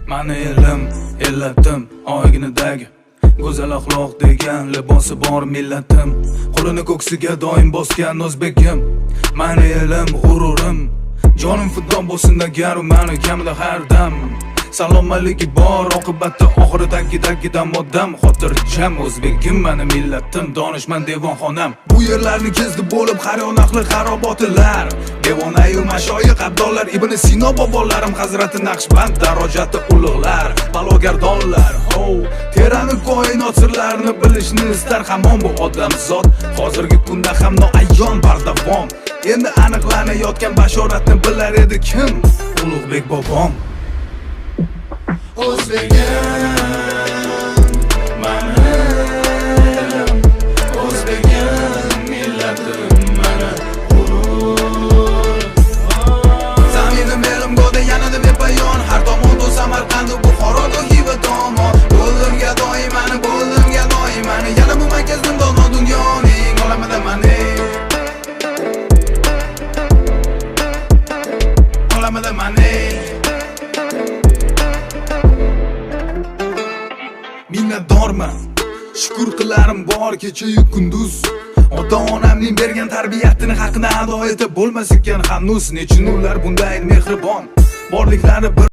Mani elim, illatim, oyginidagi go'zal axloq degan libosi bor millatim. Qo'lini ko'ksiga doim bosgan o'zbekim. Mani elim, g'ururim, jonim fido bo'lsin agar mani kamida har dam. Salomaligi bor, oqibatda oxiridagi moddam. Xotirjam o'zbekim, mani millatim, donishmand devonxonam. Bu yerlarni kezdi bo'lib har yoqli xarobotilar. Devonayu mashoyix abdollar, Ibn Sino bobolarim, Hazrati Naqshband darajati ulug'lar, balogardonlar. Terani koinot sirlarini bilishni istar hamon bu odam zot. Hozirgi kunda ham noayon bardavom. Endi aniqlanayotgan bashoratni bilar edi kim? Ulug'bek bobom. O'zbegim, mani elim, o'zbegim, millatim, mani g'urur. Zaminim elim go'da yanada bepayon, har tomonda Samarqand, Buxoroda Xiva tomon. Bo'ldimga doimani, yana bu markazim dono dunyoning olamida mani. Olamida mani. Minnatdorman, shukr qilarim bor kecha-yu kunduz. Ota-onamning bergan tarbiyatini haqini ado etib bo'lmas ekan hanuz. Nechun ular bunday mehribon, borliklari bir